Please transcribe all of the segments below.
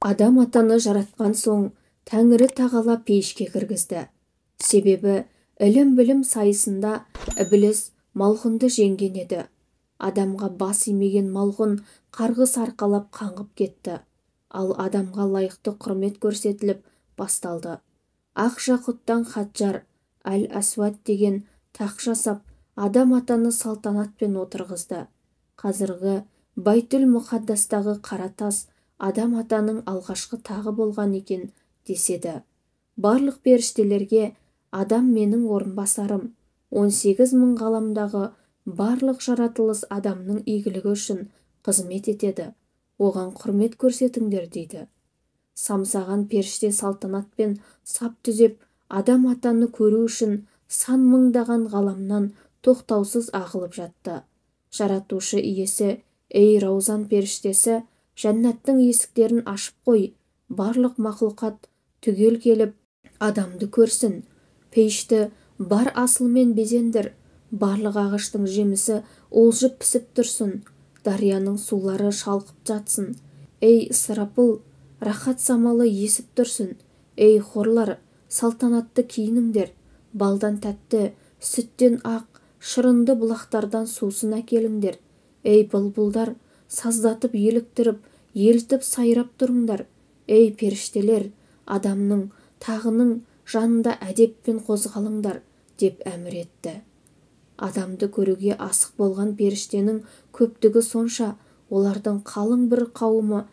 Адам атаны жаратқан соң Тәңірі тағала пейішке кіргізді. Себебі ілім-білім сайысында Ібліс Малғұнды жеңген еді. Адамға бас имеген Малғұн қарғыс арқалап қаңғып кетті. Ал адамға лайықты құрмет көрсетіліп басталды. Ақ жақұттан Хаджар әл-Асуад деген тақ жасап, Адам атаны салтанатпен отырғызды. Қазіргі Байтүл Мұқаддастағы қара тас Адам атаның алғашқы тағы болған екен деседі. Барлық періштелерге Адам менің орынбасарым, 18 мың ғаламдағы барлық жаратылыс Адамның игілігі үшін қызмет етеді. Оған құрмет көрсетіңдер дейді. Самсаған періште салтанатпен сап түзеп, Адам атаны көру үшін сан мыңдаған ғаламнан тоқтаусыз ағылып жатты. Жаратушы иесі, ей Раузан періштесі, жәннаттың есіктерін ашып қой, барлық мақлұқат түгел келіп Адамды көрсін. Пейішті бар асылмен безендір, барлық ағаштың жемісі олжып пісіп тұрсын, дарияның сулары шалқып жатсын. Ей Ысырапыл, рахат самалы есіп тұрсын. Ей хорлар, салтанатты киініңдер, балдан тәтті, сүттен ақ, шырынды бұлақтардан сусын әкеліңдер. Ей бұлбұлдар, саздатып еліктіріп, елтіп сайрап тұрыңдар. Ей періштелер, Адамның тағының жанында әдеппен қозғалыңдар, деп әмір етті. Адамды көруге асық болған періштенің көптігі сонша, олардың қалың бір қауымы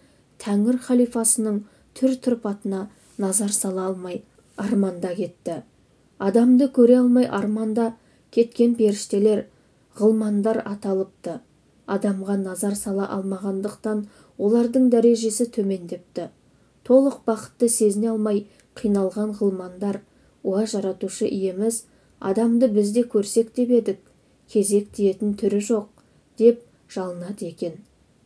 Тәңір халифасының түр-тұрпатына назар сала алмай арманда кетті. Адамды көре алмай арманда кеткен періштелер ғылмандар аталыпты. Адамға назар сала алмағандықтан олардың дәрежесі төмендепті. Толық бақытты сезіне алмай қиналған ғылмандар, уа жаратушы иеміз, Адамды бізде көрсек деп едік, кезек тиетін түрі жоқ, деп жалынады екен.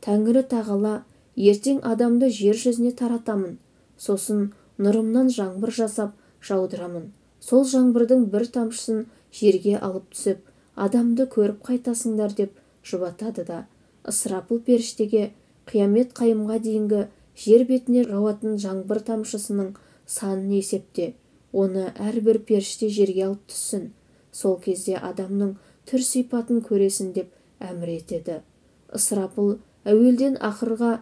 Тәңірі тағала, ертең Адамды жер жүзіне таратамын, сосын нұрымнан жаңбыр жасап жаудырамын. Сол жаңбырдың бір тамшысын жерге алып түсіп, Адамды көріп қайтасыңдар деп жұбатады да, Ысырапыл періштеге қиямет қайымға дейінгі жер бетіне жауатын жаңбыр тамшысының санын есепте, оны әрбір періште жерге алып түссін. Сол кезде Адамның түр сипатын көресін деп әмір етеді. Ысырапыл әуелден ақырға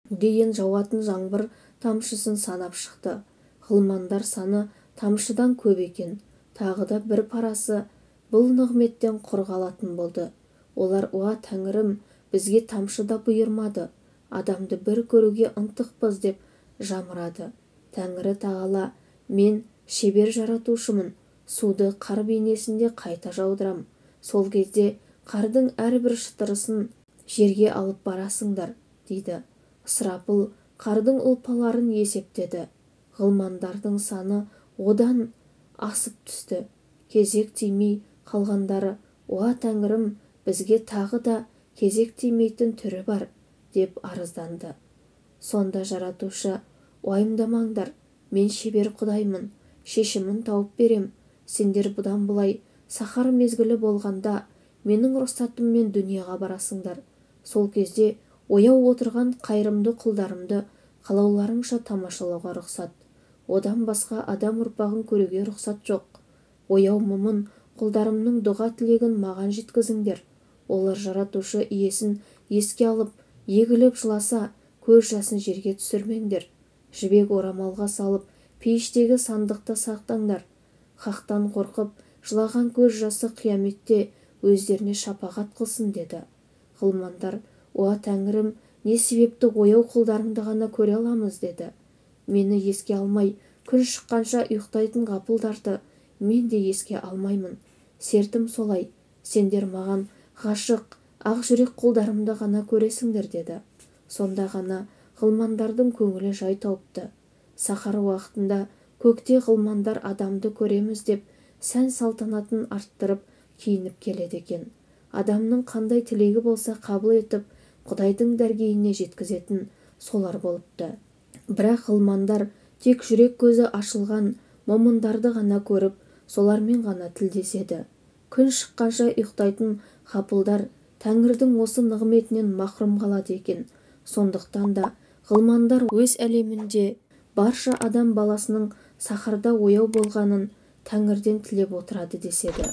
дейін жауатын жаңбыр тамшысын санап шықты. Ғылмандар саны тамшыдан көп екен. Тағы да бір парасы бұл нығметтен құр қалатын болды. Олар, уа Тәңірім, бізге тамшы да бұйырмады, Адамды бір көруге ынтықпыз деп жамырады. Тәңірі тағала, мен шебер жаратушымын, суды қар бейнесінде қайта жаудырам. Сол кезде қардың әрбір шытырысын жерге алып барасыңдар, дейді. Ысырапыл қардың ұлпаларын есептеді. Ғылмандардың саны одан асып түсті. Кезек тимей қалғандары, уа Тәңірім, бізге тағы да кезек тимейтін түрі бар, деп арызданды. Сонда жаратушы, уайымдамаңдар, мен шебер құдаймын, шешімін тауып берем. Сендер бұдан былай сахар мезгілі болғанда менің рұқсатыммен дүнияға барасыңдар. Сол кезде ояу отырған қайырымды құлдарымды қалауларыңша тамашалауға рұқсат. Одан басқа адам ұрпағын көруге рұқсат жоқ. Ояу момын құлдарымның дұға тілегін маған жеткізіңдер. Олар жаратушы иесін еске алып, егіліп жыласа, көз жасын жерге түсірмеңдер. Жібек орамалға салып, пейіштегі сандықта сақтаңдар. Хақтан қорқып, жылаған көз жасы қияметте өздеріне шапағат қылсын, деді. Ғылмандар, уа Тәңірім, не себепті ояу құлдарыңды ғана көре аламыз, деді. Мені еске алмай, күн шыққанша ұйықтайтын ғапылдарды мен де еске алмаймын. Сертім солай, сендер маған ғашық, ақ жүрек құлдарымды ғана көресіңдер, деді. Сонда ғана ғылмандардың көңілі жай тауыпты. Сахар уақытында көкте ғылмандар Адамды көреміз деп сән салтанатын арттырып киініп келеді екен. Адамның қандай тілегі болса қабыл етіп, Құдайдың дәргейіне жеткізетін солар болыпты. Бірақ ғылмандар тек жүрек көзі ашылған момындарды ғана көріп, солармен ғана тілдеседі. Күн шыққанша ұйықтайтын ғапылдар Тәңірдің осы нығметінен махрұм қалады екен. Сондықтан да ғылмандар өз әлемінде барша адам баласының сахарда ояу болғанын тәңірден тілеп отырады деседі.